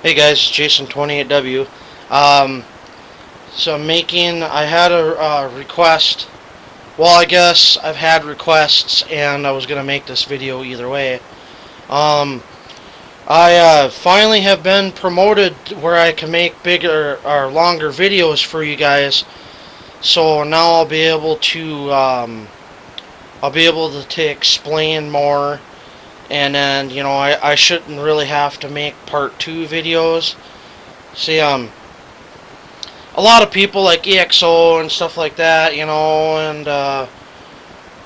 Hey guys, it's Jason28W. Um, I had a request. Well, I guess I've had requests, and I was gonna make this video either way. Um, I finally have been promoted where I can make bigger or longer videos for you guys. So now I'll be able to explain more, and then I shouldn't really have to make part two videos. See, a lot of people like EXO and stuff like that, and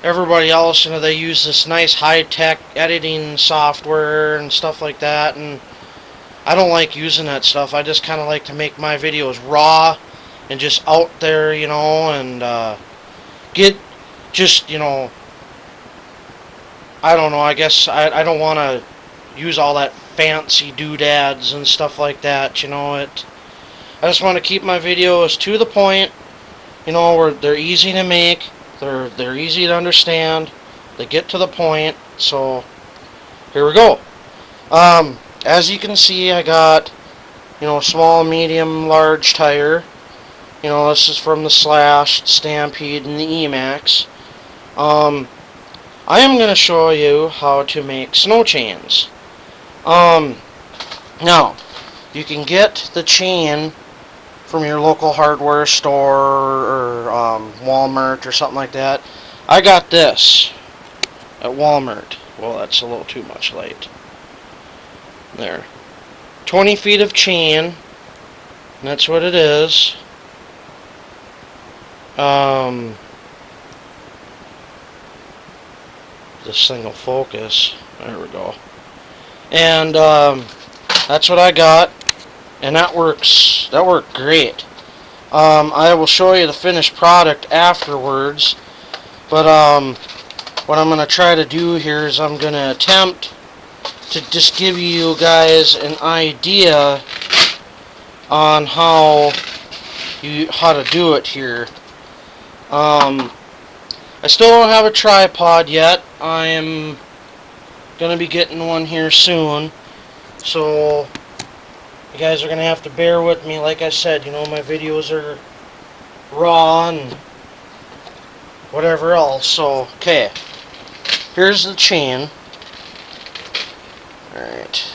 everybody else, they use this nice high-tech editing software and stuff like that, and I don't like using that stuff. I just kind of like to make my videos raw and just out there, and get just, I don't know, I guess I don't want to use all that fancy doodads and stuff like that, I just want to keep my videos to the point, where they're easy to make, they're easy to understand, they get to the point. So here we go. As you can see, I got small, medium, large tire. This is from the Slash, Stampede, and the E-Maxx. I am going to show you how to make snow chains. Now, you can get the chain from your local hardware store or Walmart or something like that. I got this at Walmart. Well, that's a little too much light. There. 20 feet of chain. And that's what it is. This thing will focus. There we go. And that's what I got. And that worked great. I will show you the finished product afterwards, but what I'm going to try to do here is I'm going to attempt to just give you guys an idea on how to do it here. I still don't have a tripod yet. I am going to be getting one here soon, so you guys are going to have to bear with me. Like I said, my videos are raw and whatever else. So, okay. Here's the chain. Alright.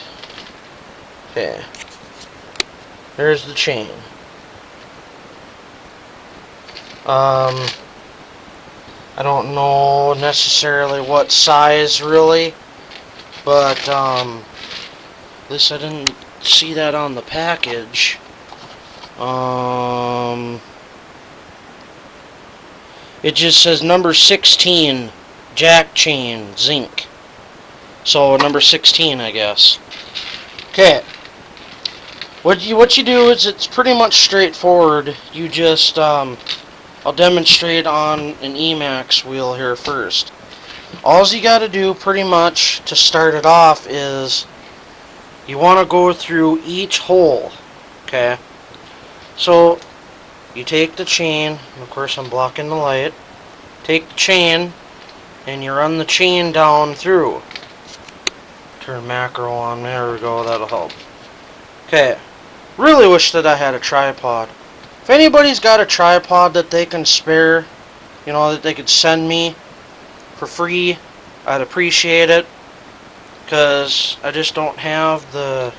Okay. There's the chain. I don't know necessarily what size, really. But, at least I didn't see that on the package. It just says number 16 jack chain zinc, so number 16, I guess. Okay, what you do is, it's pretty much straightforward. You just I'll demonstrate on an E-Maxx wheel here first. All you got to do pretty much to start it off is you want to go through each hole. Okay, so you take the chain, and of course I'm blocking the light. Take the chain and you run the chain down through. Turn macro on, there we go, that'll help. Okay, really wish that I had a tripod. If anybody's got a tripod that they can spare, that they could send me for free, I'd appreciate it, because I just don't have the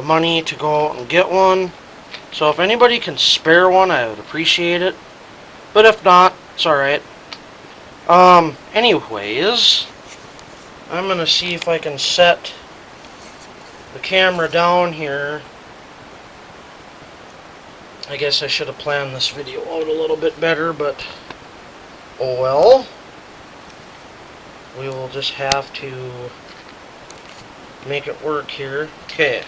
money to go out and get one. So if anybody can spare one, I would appreciate it. But if not, it's alright. Anyways, I'm gonna see if I can set the camera down here. I guess I should have planned this video out a little bit better, but oh well. We will just have to make it work here. Okay.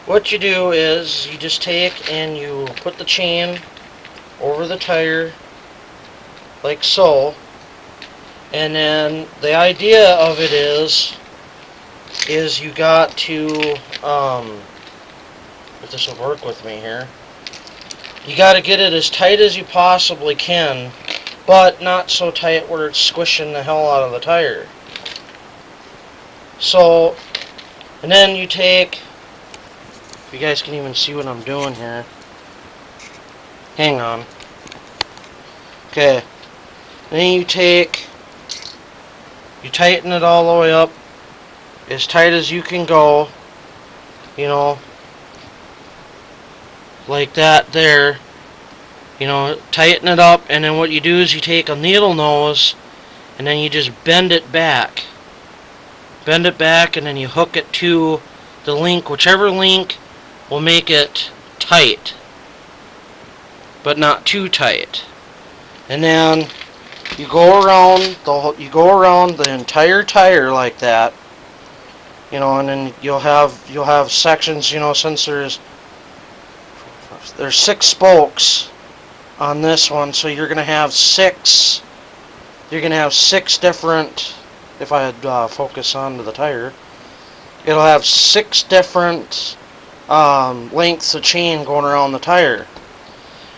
What you do is you just take and you put the chain over the tire like so, and then the idea of it is you got to if this will work with me here, you got to get it as tight as you possibly can, but not so tight where it's squishing the hell out of the tire. So And then you take, if you guys can even see what I'm doing here, hang on. Okay, then you tighten it all the way up, as tight as you can go, you know, like that there, you know, tighten it up, and then what you do is you take a needle nose, and then you just bend it back, and then you hook it to the link, whichever link will make it tight, but not too tight. And then you go around the entire tire like that, you know, and then you'll have sections, you know, since there's 6 spokes on this one, so you're gonna have 6 different, if I had focus onto the tire, it'll have 6 different lengths of chain going around the tire.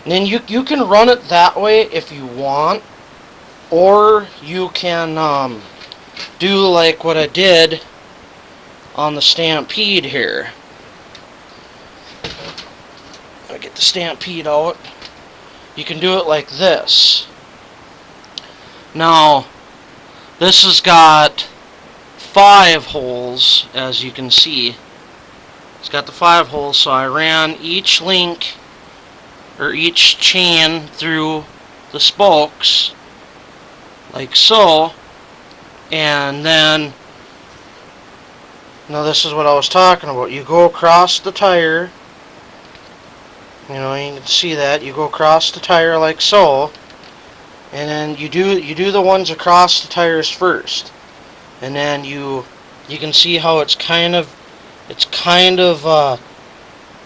And then you can run it that way if you want, or you can do like what I did on the Stampede here. I get the Stampede out. You can do it like this. Now, this has got 5 holes, as you can see. It's got the 5 holes, so I ran each link, or each chain, through the spokes, like so, and then, now this is what I was talking about. You go across the tire, you know, you can see that, you go across the tire like so, and then you do the ones across the tires first, and then you can see how it's kind of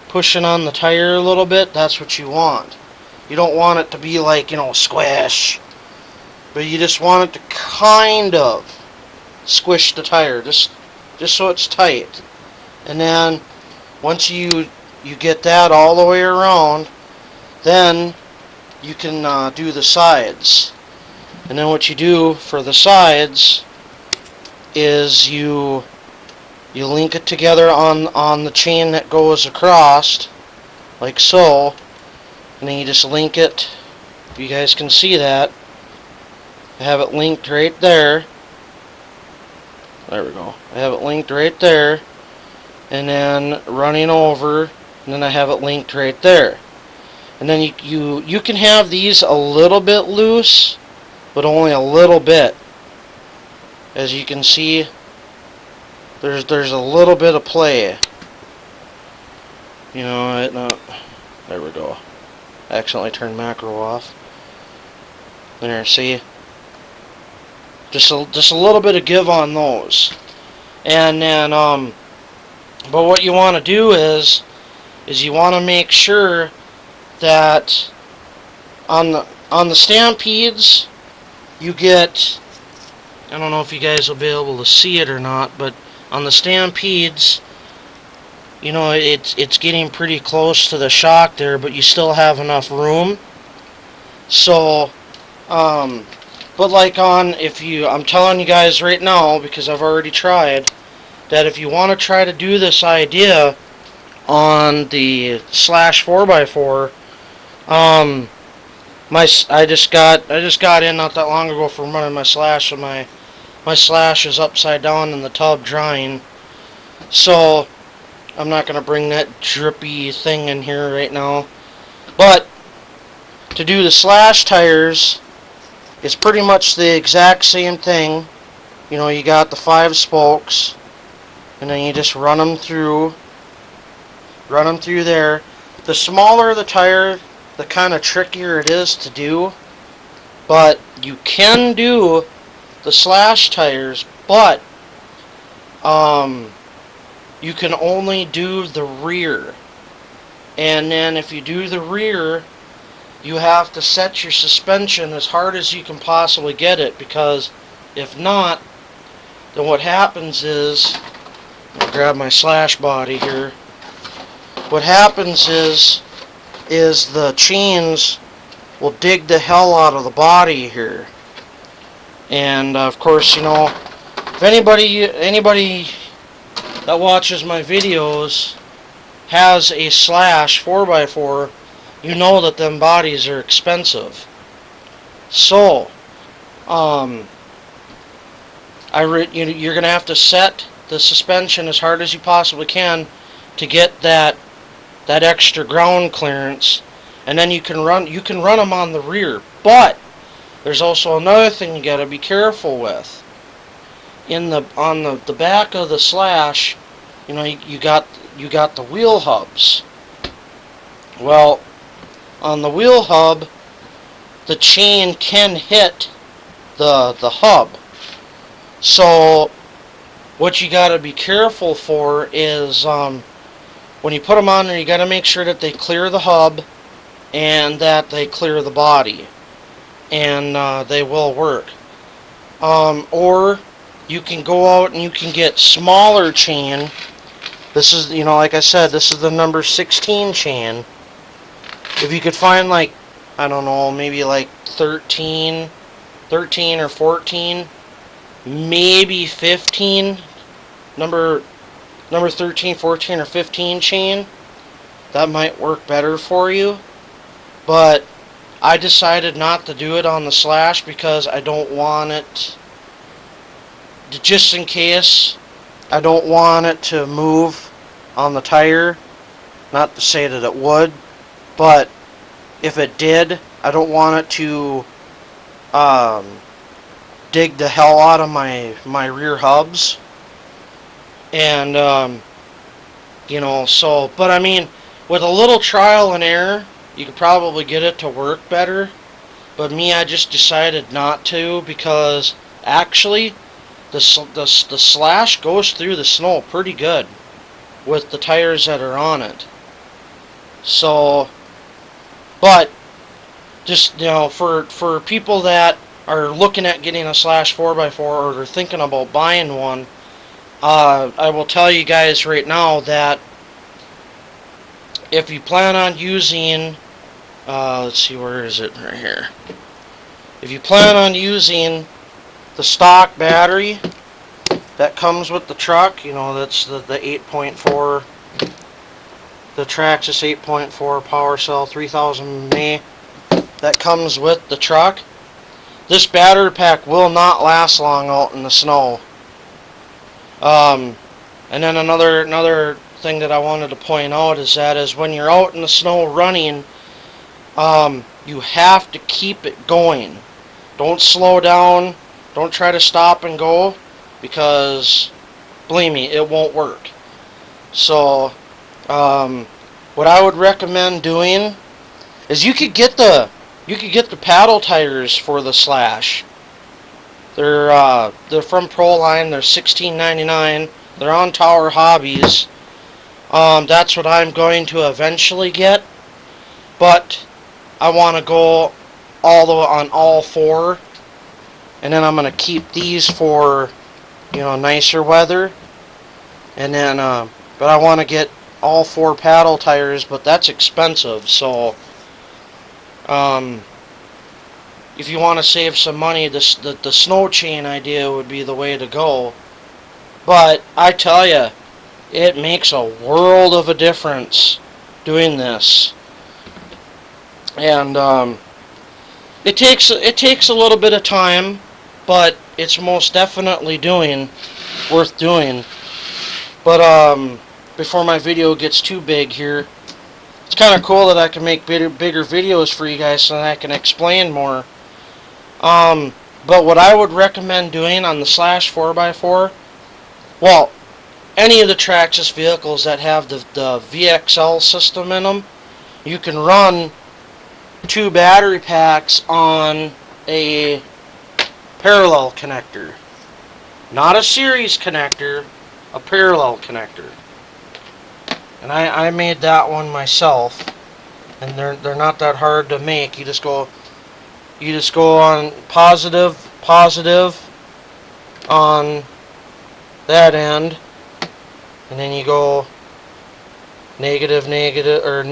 pushing on the tire a little bit. That's what you want. You don't want it to be like, you know, squish, but you just want it to kind of squish the tire, just so it's tight. And then once you get that all the way around, then you can do the sides. And then what you do for the sides is you link it together on the chain that goes across, like so, and then you just link it. You guys can see that. I have it linked right there. There we go. I have it linked right there, and then running over, and then I have it linked right there. And then you can have these a little bit loose, but only a little bit. As you can see, there's a little bit of play. You know, there we go. I accidentally turned macro off. There, see? Just a little bit of give on those. And then, but what you want to do is you want to make sure that on the Stampedes, you get, I don't know if you guys will be able to see it or not, but on the Stampedes, you know, it's getting pretty close to the shock there, but you still have enough room. So, but like I'm telling you guys right now, because I've already tried, that if you want to try to do this idea on the Slash 4x4, I just got in not that long ago from running my Slash, and my Slash is upside down in the tub drying, so I'm not going to bring that drippy thing in here right now. But to do the Slash tires, it's pretty much the exact same thing. You know, you got the 5 spokes, and then you just run them through there. The smaller the tire, the kind of trickier it is to do, but you can do the Slash tires, but you can only do the rear. And then if you do the rear, you have to set your suspension as hard as you can possibly get it, because if not, then what happens is, I'll grab my Slash body here. What happens is the chains will dig the hell out of the body here. And of course, you know, if anybody that watches my videos has a slash 4x4, you know that them bodies are expensive. So, you're gonna have to set the suspension as hard as you possibly can to get that extra ground clearance, and then you can run them on the rear. But there's also another thing you gotta be careful with. On the back of the slash, you got the wheel hubs. Well, on the wheel hub, the chain can hit the hub. So what you got to be careful for is when you put them on there, you got to make sure that they clear the hub and that they clear the body, and they will work. Or you can go out and you can get smaller chain. This is, like I said, this is the number 16 chain. If you could find, like, I don't know, maybe like 13 or 14, maybe 15, number 13, 14, or 15 chain, that might work better for you. But I decided not to do it on the slash because I don't want it, just in case, I don't want it to move on the tire. Not to say that it would, but if it did, I don't want it to dig the hell out of my rear hubs. And so, but I mean, with a little trial and error, you could probably get it to work better. But me, I just decided not to, because actually the slash goes through the snow pretty good with the tires that are on it. So, but just, for people that are looking at getting a slash 4x4 or they're thinking about buying one, I will tell you guys right now that if you plan on using, let's see, where is it? Right here. If you plan on using the stock battery that comes with the truck, that's the 8.4, the Traxxas 8.4 power cell 3000 mAh that comes with the truck. This battery pack will not last long out in the snow. And then another thing that I wanted to point out is when you're out in the snow running, you have to keep it going. Don't slow down. Don't try to stop and go, because believe me, it won't work. So what I would recommend doing is you could get the paddle tires for the slash. They're from Proline. They're $16.99. They're on Tower Hobbies. That's what I'm going to eventually get, but I want to go on all four, and then I'm going to keep these for nicer weather, and then but I want to get all four paddle tires, but that's expensive. So if you want to save some money, the snow chain idea would be the way to go. But I tell you, it makes a world of a difference doing this. And it takes a little bit of time, but it's most definitely worth doing. But before my video gets too big here, it's kind of cool that I can make bigger videos for you guys so that I can explain more. But what I would recommend doing on the slash 4x4, well, any of the Traxxas vehicles that have the VXL system in them, you can run 2 battery packs on a parallel connector. Not a series connector, a parallel connector. And I made that one myself, and they're not that hard to make. You just go on positive on that end, and then you go negative, or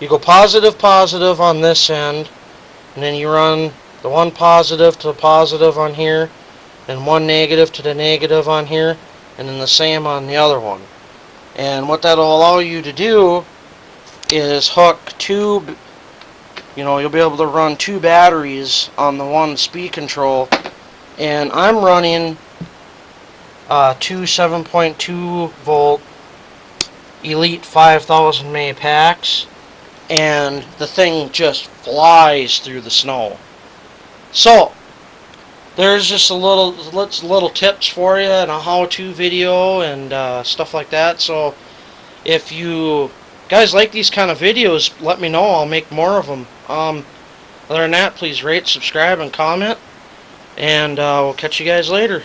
you go positive on this end, and then you run the one positive to the positive on here, and one negative to the negative on here, and then the same on the other one. And what that'll allow you to do is hook two, you'll be able to run two batteries on the one speed control. And I'm running two 7.2 volt Elite 5000 mAh packs, and the thing just flies through the snow. So there's just a little tips for you and a how-to video and stuff like that. So if you guys like these kind of videos, let me know. I'll make more of them. Other than that, please rate, subscribe, and comment, and we'll catch you guys later.